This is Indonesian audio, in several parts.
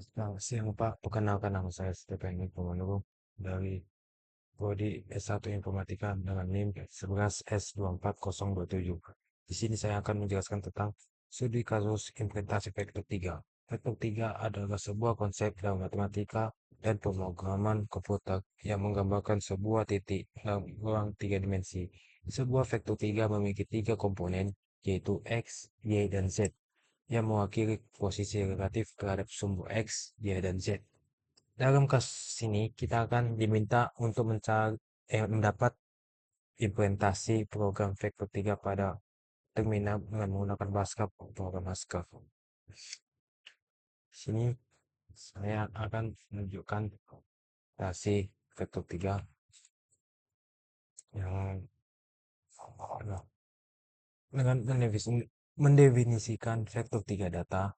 Selamat siang Pak, perkenalkan nama saya Stephen Pemandu dari Prodi S1 Informatika dengan NIM 11S24027. Di sini saya akan menjelaskan tentang studi kasus implementasi vektor 3. Vektor 3 adalah sebuah konsep dalam matematika dan pemrograman komputer yang menggambarkan sebuah titik dalam ruang 3 dimensi. Sebuah vektor 3 memiliki 3 komponen, yaitu X, Y, dan Z yang mewakili posisi relatif terhadap sumbu X, Y, dan Z. Dalam kasus ini, kita akan diminta untuk mendapat implementasi program vektor 3 pada terminal dengan menggunakan Pascal program Pascal. Di sini saya akan menunjukkan implementasi vektor 3 yang dengan mendefinisikan vektor 3 data.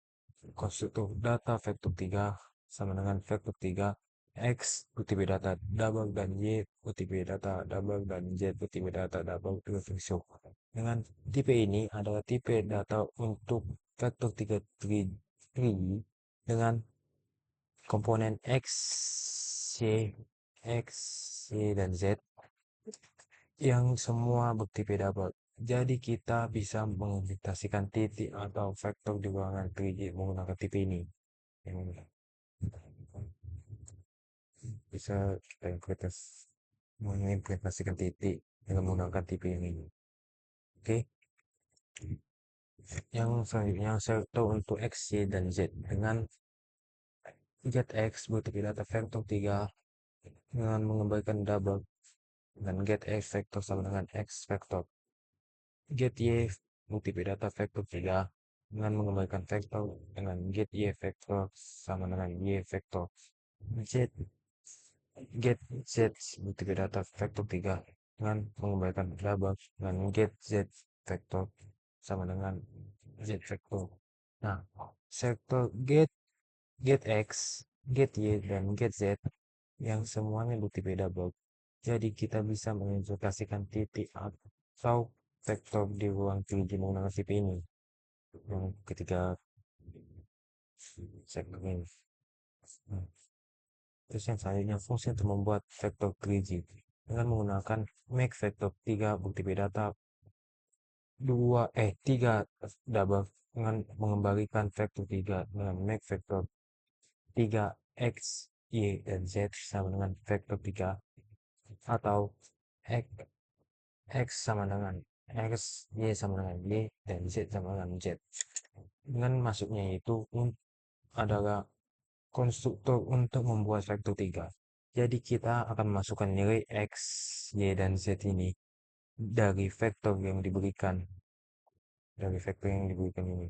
Konstruktor data vektor 3 sama dengan vektor 3 X UTP data double dan Y UTP data double dan Z UTP data double ratio. Dengan tipe ini adalah tipe data untuk vektor 3 dengan komponen X, Y, X, Y, dan Z yang semua bertipe double. Jadi kita bisa mengimplementasikan titik atau vektor di ruangan 3D menggunakan tipe ini. Yang bisa kita mengimplementasikan titik dengan menggunakan tipe ini. Oke, yang selanjutnya saya tahu untuk X, Y, dan Z dengan get X berarti data vektor 3 dengan mengembalikan double dan get X vektor sama dengan X vektor. Get Y multiple data vektor 3 dengan mengembalikan vektor dengan get Y vektor sama dengan Y vektor. Get Z multiple data vektor 3 dengan mengembalikan double dengan get Z vektor sama dengan Z vektor. Nah, sektor get X, get Y, dan get Z yang semuanya bertipe double. Jadi kita bisa mengintegrasikan titik atau vektor di ruang 3D menggunakan tipe ini. Yang ketiga sektor ini. Terus yang selanjutnya fungsi untuk membuat vektor 3D dengan menggunakan make vektor 3 bertipe data 3 double dengan mengembalikan vektor 3 dengan make vektor 3 X, Y, dan Z sama dengan vektor 3 atau X sama dengan X, Y sama dengan Y, dan Z sama dengan Z. Dengan masuknya itu adalah konstruktor untuk membuat vektor 3. Jadi kita akan masukkan nilai X, Y, dan Z ini dari vektor yang diberikan. Ini.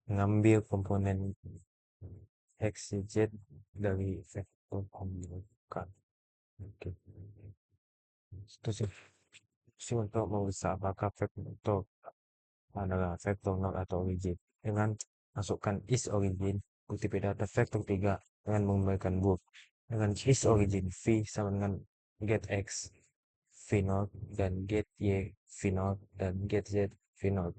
Mengambil komponen X, Y, Z dari vektor yang diberikan. Oke. Itu sih untuk mengusahakan apakah vektor adalah vektor nol atau origin dengan masukkan is origin UTP data vektor 3 dengan mengembalikan bool dengan is origin v sama dengan get x v0 dan get y v0 dan get z v0.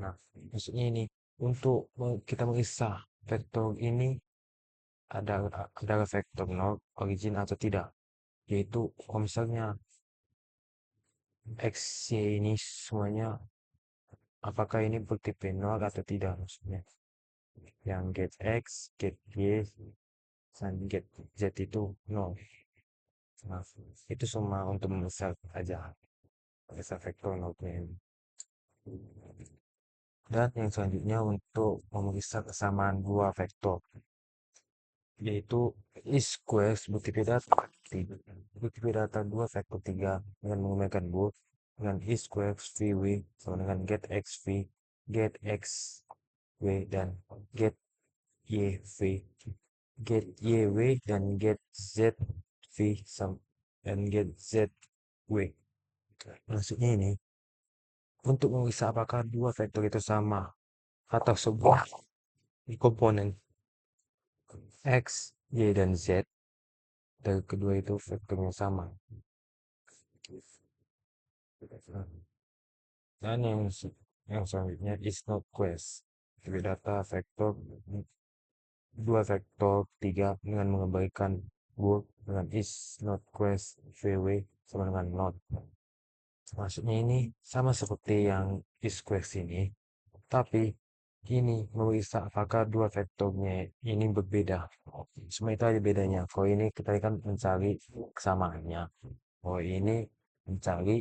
Nah, maksudnya ini untuk kita mengisah vektor ini adalah vektor nol origin atau tidak, yaitu kalau misalnya x y ini semuanya apakah ini bertipe nol atau tidak, maksudnya yang get X, get Y, dan get Z itu nol. Nah, itu semua untuk membesar aja besar vektor nolnya ini. Dan yang selanjutnya untuk memeriksa kesamaan dua vektor, yaitu is squares bukti data dua vektor 3 dengan menggunakan bool dengan is squares vw sama dengan get x v, get x w, dan get y v, get YW dan get ZV dan get ZW. Maksudnya ini untuk memeriksa apakah dua vektor itu sama atau sebuah komponen X, Y, dan Z dari kedua itu vektornya sama. Dan yang selanjutnya is not quest. bukti data vektor dua vektor 3 dengan mengembalikan word dengan is not quest vw sama dengan not. Maksudnya ini sama seperti yang is quest ini, tapi ini memeriksa apakah dua vektornya ini berbeda. Cuma itu aja bedanya. Kalau ini kita kan mencari kesamaannya. Kalau ini mencari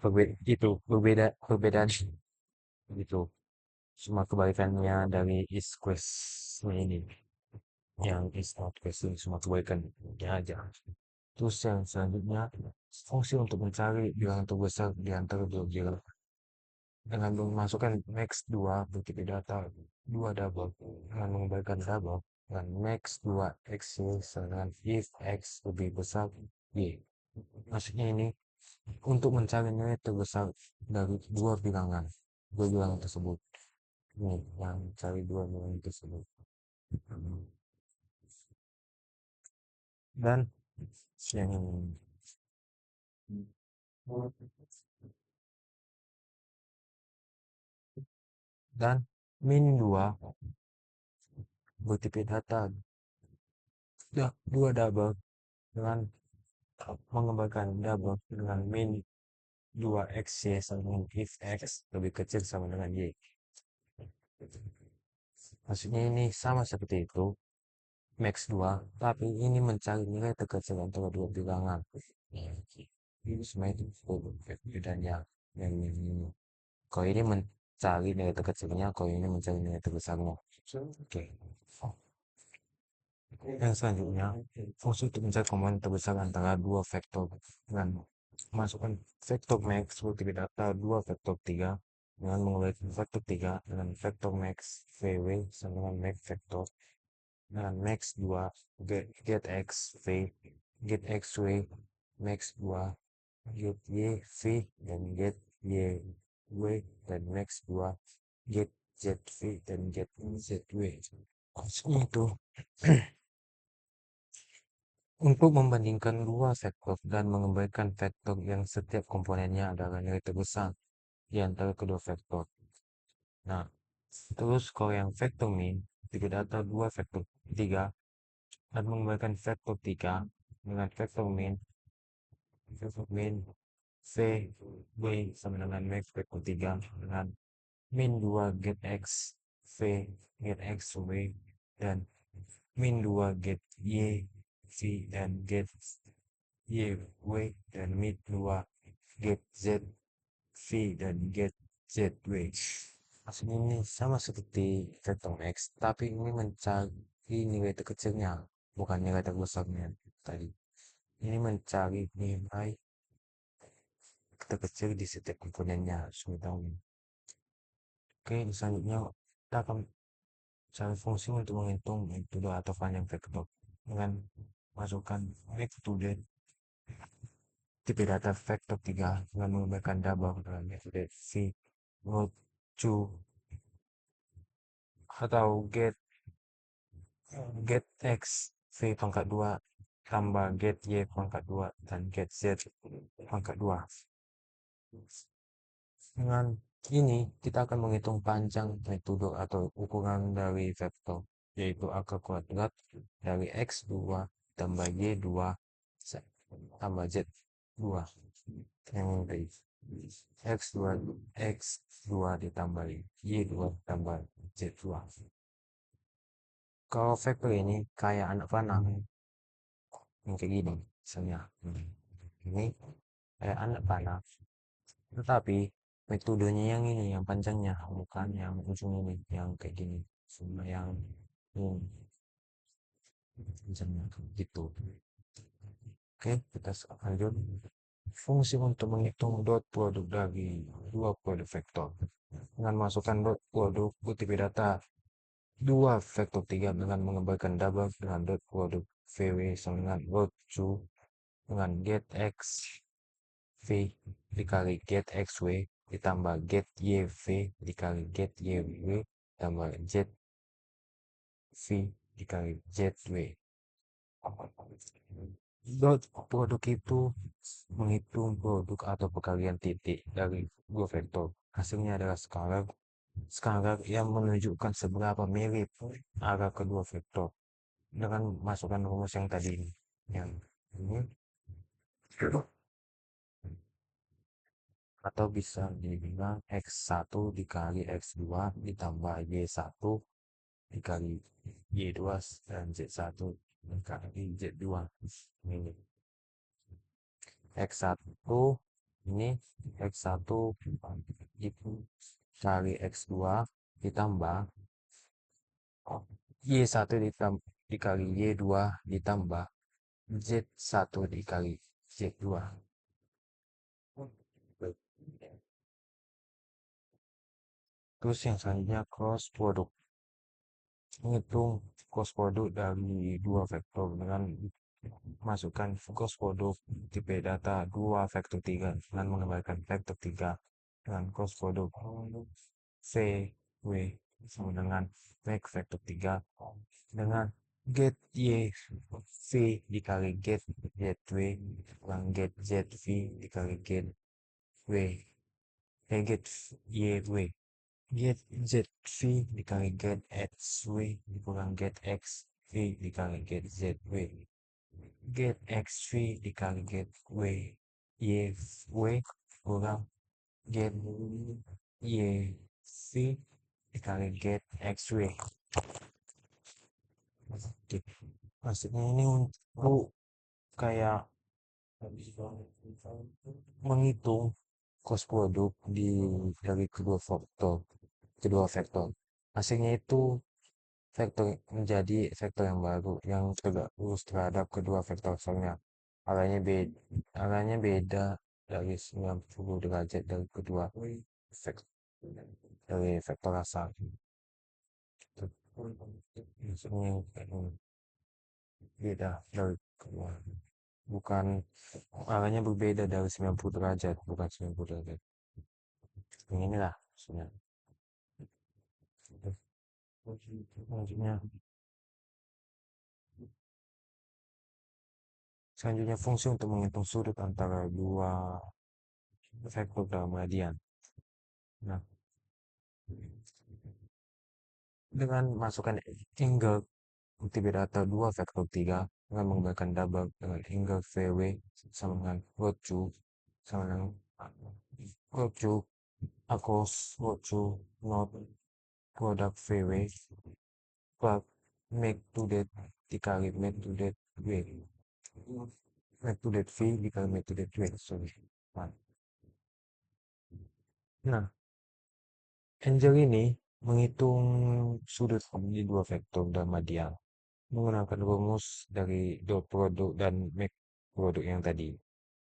berbeda perbedaan gitu. Cuma kebalikannya dari is quest ini. Yang is not quest ini cuma kebalikannya aja. Terus yang selanjutnya, fungsi untuk mencari bilangan terbesar di antara dua bilangan dengan memasukkan max 2 bukti data 2 double dengan mengembalikan double dengan max 2 x sama dengan if x lebih besar y. Maksudnya ini untuk mencari nilai terbesar dari dua bilangan tersebut. Ini yang cari dua bilangan tersebut. Dan yang dan min 2 bukti data dua double dengan mengembalikan double dengan min 2x y sama dengan if x lebih kecil sama dengan y. Maksudnya ini sama seperti itu, max 2, tapi ini mencari nilai terkecil antara dua bilangan. Ini semua itu bedanya yang ini. Kalau ini mencari nilai terkecilnya, kalau ini mencari nilai terbesarnya. Oke. Yang selanjutnya, fungsi untuk mencari komponen terbesar antara dua vektor dengan masukkan vektor max seperti data dua vektor 3 dengan mengembalikan vektor 3 dengan vektor max vw sama dengan max vektor dengan max 2 get x v get x w max 2 get y v dan get y w dan max 2 get z v dan get z w. Itu untuk membandingkan dua vektor dan mengembalikan vektor yang setiap komponennya adalah nilai terbesar di antara kedua vektor. Nah, terus kalau yang vektor min, jika data dua vektor 3 dan mengembalikan vektor 3 dengan vektor min v w sama dengan max vektor 3 dengan min 2 get x v get x w dan min 2 get y v dan get y w dan min 2 get z v dan get z w. Maksudnya ini sama seperti vektor x, tapi ini mencari nilai terkecilnya, bukan nilai terbesarnya tadi. Ini mencari nilai terkecil di setiap komponennya, sebetulnya. Oke, selanjutnya kita akan cari fungsi untuk menghitung magnitudo atau panjang vektor dengan masukkan magnitude tipe data vektor 3 dengan menggunakan double dengan metode v root 2 atau get x v pangkat 2 tambah get y pangkat 2 dan get z pangkat 2. Dengan ini kita akan menghitung panjang magnitudo atau ukuran dari vektor, yaitu akar kuadrat dari x2 tambah y2 tambah z2 yang dari x2 x2 ditambah y2 tambah z2. Kalau vektor ini kayak anak panah yang kayak gini misalnya, ini kayak anak panah, tetapi metodenya yang ini yang panjangnya, bukan yang ujung ini yang kayak gini, cuma yang ini panjangnya gitu. Oke, kita lanjut. Fungsi untuk menghitung dot produk dari dua produk vektor dengan masukkan dot produk UTP data dua vektor 3 dengan mengembalikan double dengan dot produk VW sama dengan root 2 dengan get x v dikali get xw ditambah get yv dikali get yw tambah z v dikali zw. Dot produk itu menghitung produk atau perkalian titik dari dua vektor. Hasilnya adalah skalar Skala yang menunjukkan seberapa mirip arah kedua vektor dengan masukkan rumus yang tadi ini. Yang ini atau bisa dibilang X1 dikali X2 ditambah Y1 dikali Y2 dan Z1 dikali Z2. Ini X1 ini X1 dikali X2 ditambah Y1 dikali Y2 ditambah Z1 dikali Z2. Terus yang selanjutnya cross product. Menghitung cross product dari dua vektor dengan masukkan cross product tipe data dua vektor 3 dengan mengembalikan vektor 3 dengan cross product V W sama dengan make vektor 3 dengan get Y V dikali get Z W kurang get Z V dikali get W get Y W get Z V dikali get X W dikurang get X V dikali get Z W get X V dikali get W Y W kurang get Y V dikali get X W. Oke. Maksudnya ini untuk kayak menghitung cost produk dari kedua vektor hasilnya itu vektor menjadi vektor yang baru yang tegak lurus terhadap kedua vektor asalnya. Arahnya beda dari 90 derajat dari kedua vektor asal. Maksudnya beda dari kedua. Bukan arahnya berbeda dari 90 derajat, bukan 90 derajat. Yang inilah maksudnya. Maksudnya selanjutnya fungsi untuk menghitung sudut antara dua vektor dalam radian. Nah, dengan masukkan angle tipe data dua vektor 3 dengan menggunakan double dengan angle VW sama dengan rho 2 sama dengan rho 2 across rho 2 not product VW plus make to that dikali make to that W make to that V dikali make to that W. Sorry. Nah, Angel ini menghitung sudut di dua vektor dan radian menggunakan rumus dari dot produk dan make produk yang tadi,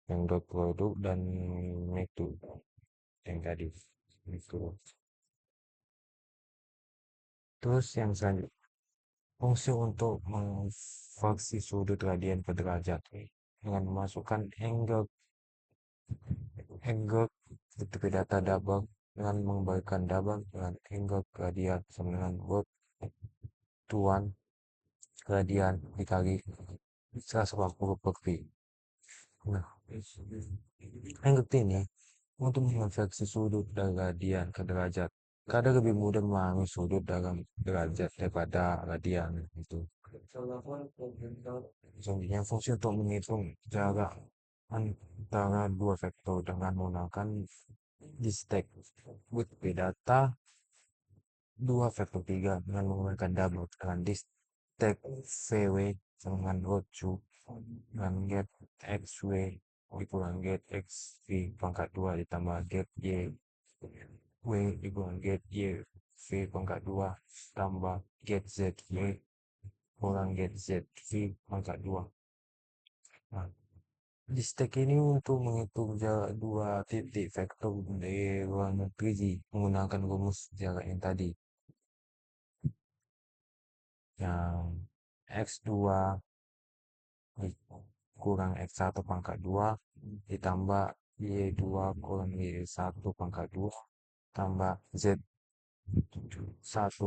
yang dot produk dan make to yang tadi itu. Terus yang selanjutnya fungsi untuk mengfraksi sudut radian per derajat dengan memasukkan angle tipe data double dengan mengembalikan double dengan angle radian sama dengan root tuan radian dikali 180 per V. Nah, angle ini untuk mengonversi sudut dari radian ke derajat. Kadang lebih mudah memahami sudut dalam derajat daripada radian itu. Selanjutnya fungsi untuk menghitung jarak antara dua vektor dengan menggunakan distek with data dua vektor 3 dengan menggunakan double dengan distek VW sama dengan root dengan get XW dikurang get XV pangkat 2 ditambah get Y W dikurang get Y V pangkat 2 tambah get ZW kurang get ZV pangkat 2. Nah, distek ini untuk menghitung jarak dua titik vektor dari ruangan 3D menggunakan rumus jarak yang tadi. Yang X2 kurang X1 pangkat 2 ditambah Y2 kurang Y1 pangkat 2 tambah Z1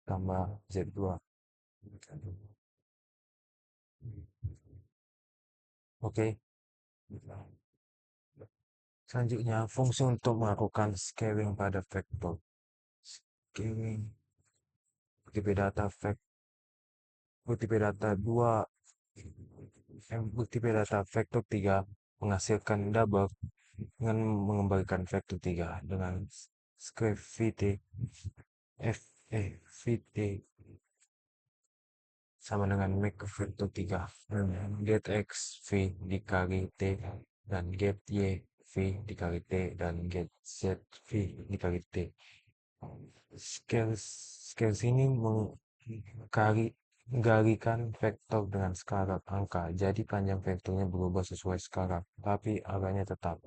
tambah Z2. Oke. Selanjutnya, fungsi untuk melakukan scaling pada vektor. scaling UTP data fact UTP data 2 UTP data vektor 3 menghasilkan double dengan mengembalikan vektor 3 dengan square VT VT sama dengan make vektor 3 get x v dikali t dan get y v dikali t dan get z v dikali t. Scale sini menggalikan vektor dengan skala angka, jadi panjang vektornya berubah sesuai skala, tapi arahnya tetap.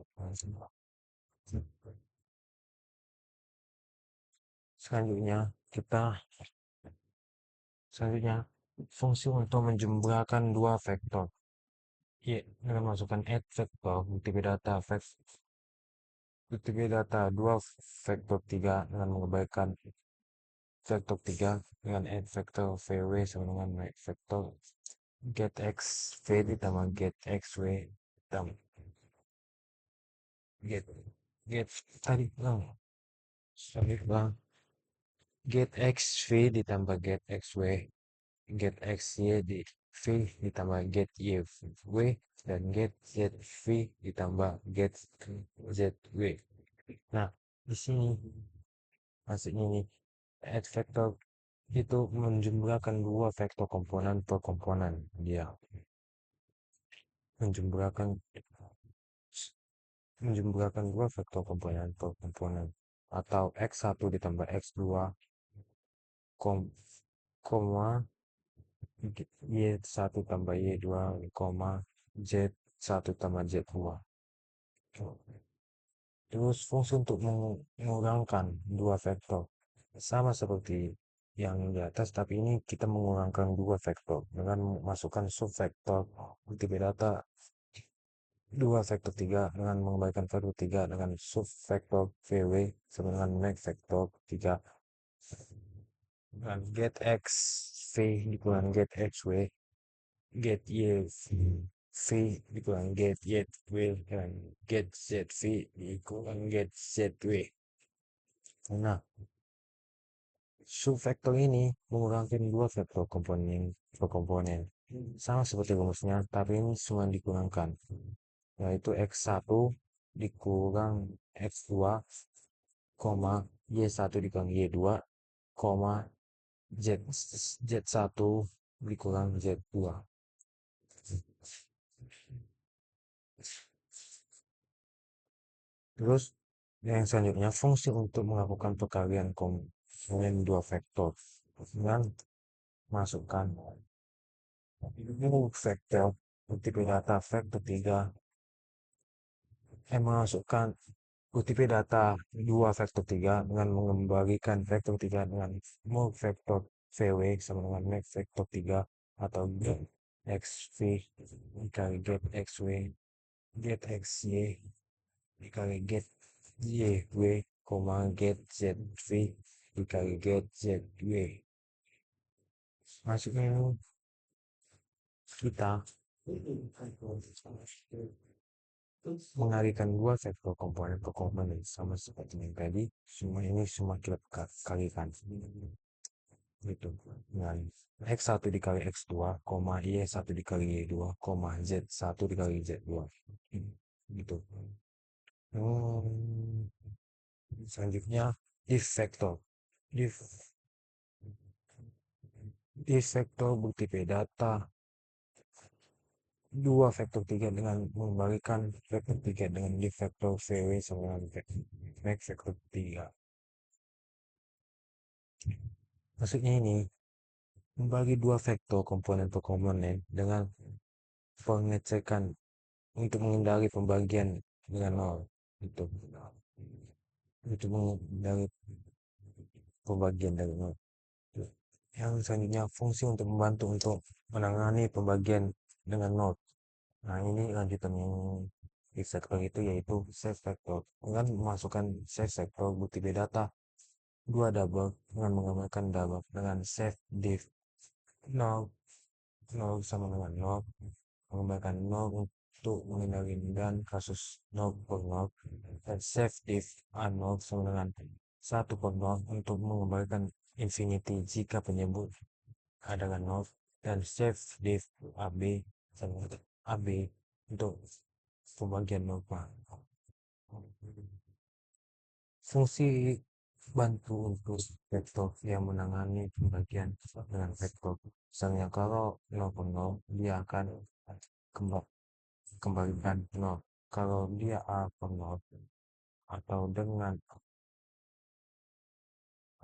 Selanjutnya fungsi untuk menjumlahkan dua vektor. Dengan masukkan add vektor UTP data 2 vektor 3 dengan mengembalikan vektor 3 dengan add vektor vw sama dengan make vektor get x v ditambah get x w ditambah get tadi get x v ditambah get x w get x y di v ditambah get y w dan get z v ditambah get z w. Nah, di sini maksudnya ini add vektor itu menjumlahkan dua vektor komponen per komponen. Dia menjumlahkan dua vektor komponen per komponen, atau x1 ditambah x2 koma y1 tambah y2 koma z1 tambah z2. Terus fungsi untuk mengurangkan dua vektor sama seperti yang di atas, tapi ini kita mengurangkan dua vektor dengan masukkan subvektor UTP data 2 vektor 3 dengan mengembalikan vektor 3 dengan subvektor VW sama dengan make vektor 3 dengan get x v dikurangi get x w get y v dikurangi get y w dan get z v dikurangi get z w. Nah, subvektor ini mengurangkan dua vektor komponen sama seperti rumusnya, tapi ini semua dikurangkan, yaitu x1 dikurang x2 koma y1 dikurang y2 koma z1 dikurang z2. Terus yang selanjutnya fungsi untuk melakukan perkalian komponen dua vektor dengan masukkan vektor UTP data vektor 3 masukkan UTP data 2 vektor 3 dengan mengembalikan vektor 3 dengan move vektor VW sama dengan make vektor 3 atau get XV dikali get XW get XY dikali get YW, get ZV dikali get ZW. Maksudnya kita mengalihkan dua vektor komponen ke komponen sama seperti yang tadi, semua kita kalikan gitu dengan x1 dikali x2 koma y1 dikali y2 koma z1 dikali z2 gitu. Selanjutnya if vektor UTP data 2 vektor 3 dengan mengembalikan vektor 3 dengan div vektor VW sama dengan make vektor 3. Maksudnya ini membagi dua vektor komponen per komponen dengan pengecekan untuk menghindari pembagian dengan nol itu untuk menghindari pembagian dari nol. Yang selanjutnya fungsi untuk membantu untuk menangani pembagian dengan nol. Nah, ini lanjutan yang bisa itu yaitu save vector dengan memasukkan save vector UTP data 2 double dengan menggunakan double dengan save div 0 sama dengan 0 mengembalikan 0 untuk menghindari dan kasus 0 per 0 dan save div A0 sama dengan satu penuh untuk mengembalikan infinity jika penyebut adalah nol, dan save div AB sama AB untuk pembagian nova. Fungsi bantu untuk vektor yang menangani pembagian dengan vektor. Misalnya kalau 0 dia akan kembalikan 0. Kalau dia A per 0 atau dengan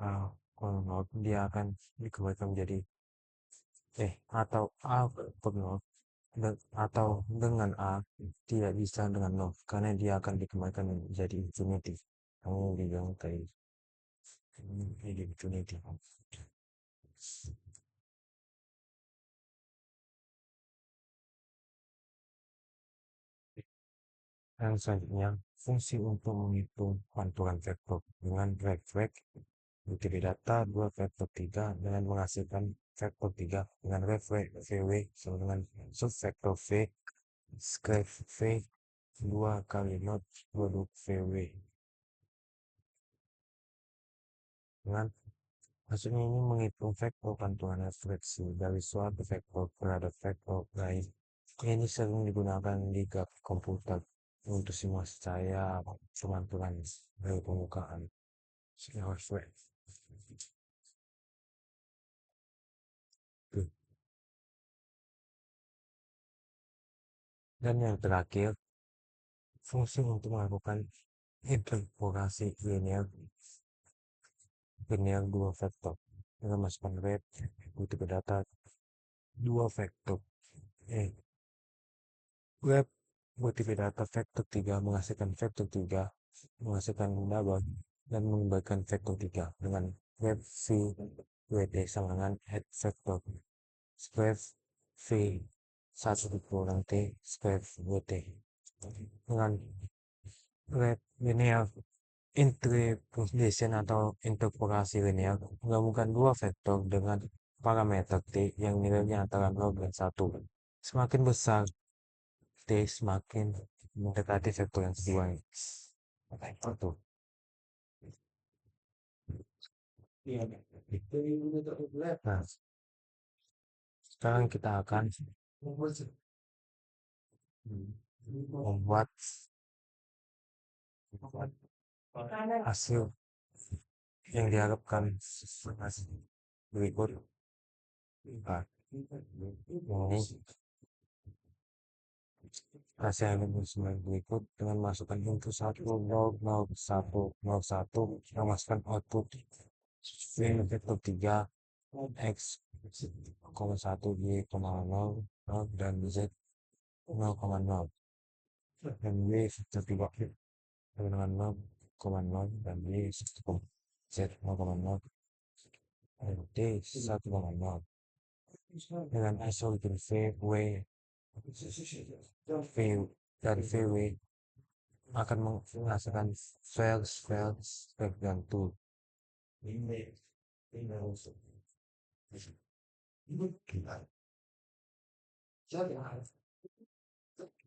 A per 0 dia akan dikembalikan menjadi atau A per 0 atau dengan A tidak bisa dengan 0 karena dia akan dikembalikan menjadi infinity. Kamu bilang tadi jadi infinity. Dan selanjutnya, fungsi untuk menghitung pantulan vektor dengan ref mencari data 2 vektor 3 dengan menghasilkan vektor 3 dengan ref VW sama dengan subvektor V square V 2 kali not produk VW. Dengan maksudnya ini menghitung vektor pantulan refleksi dari suatu vektor terhadap vektor lain. Ini sering digunakan di grafik komputer untuk simulasi cahaya pemantulan dari permukaan. Dan yang terakhir, fungsi untuk melakukan interpolasi linear dua vektor dengan masukkan ref untuk data dua vektor ref butuh data vektor 3 menghasilkan vektor 3 menghasilkan double dan mengembalikan vektor 3 dengan ref v wt sama dengan head vektor square v 1 dikurang t square wt dengan ref linear interpolation atau interpolasi linear menggabungkan dua vektor dengan parameter t yang nilainya antara 0 dan 1. Semakin besar t, semakin mendekati vektor yang kedua. Itu. Nah, sekarang kita akan membuat hasil yang diharapkan berikut. Nah, ini hasil yang berikut dengan masukkan input 1 0 0 1 0 1 yang masukkan output vektor 3 x 1 y 0 0 dan z 0,0 dan y vektor 3 dengan 0,0 dan y z 0,0 dan t 1,0 dengan isolated v dari VW akan menghasilkan files tergantung.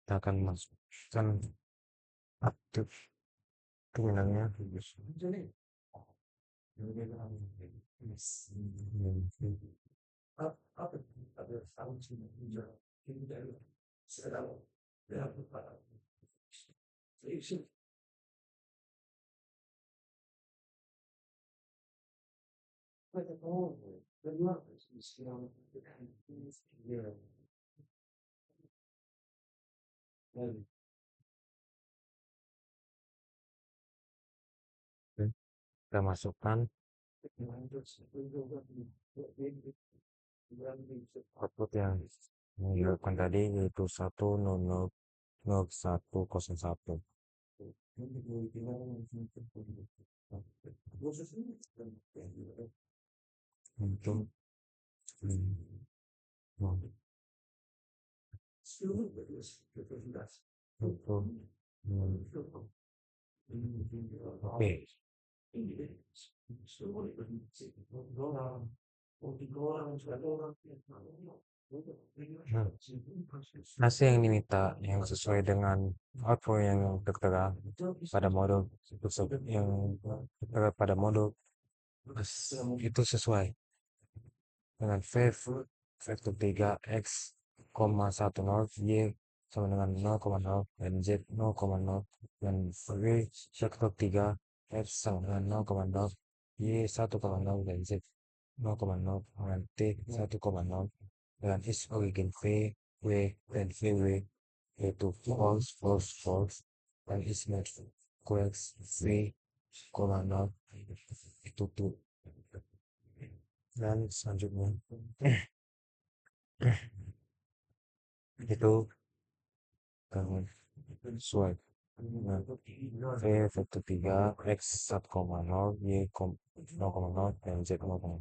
Kita akan masukkan aktif terminalnya. Kita masukkan output yang dilakukan tadi yaitu 1000101 untuk oke Nah, nasi yang diminta yang sesuai dengan apa yang tertera pada modul tersebut, yang tertera pada modul itu sesuai dengan vektor 3 x, 10 y sama dengan 0,0 dan z 0,0 dan v vektor 3 x sama dengan 0,0 y 1,0 dan z 0,0 dengan t 1,0 dengan is origin v, w dan vw yaitu false, false, false dan is not equals v, 0 itu tuh. Dan selanjutnya itu dengan sesuai dengan v vektor 3 x 1,0 y 0,0 dan z 0,0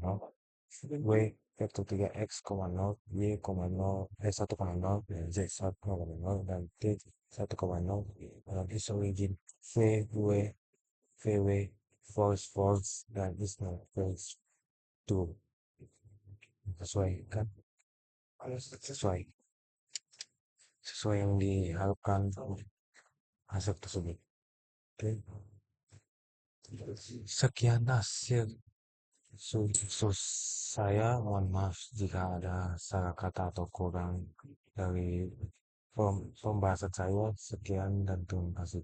w vektor 3 x, 0 y, 1,0 dan z 1,0 dan t 1,0 dengan is origin v, w, vw false, false dan is not false true. Sesuai kan, sesuai sesuai yang diharapkan hasil tersebut. Oke, sekian hasil saya. Mohon maaf jika ada salah kata atau kurang dari pembahasan saya. Sekian dan terima kasih.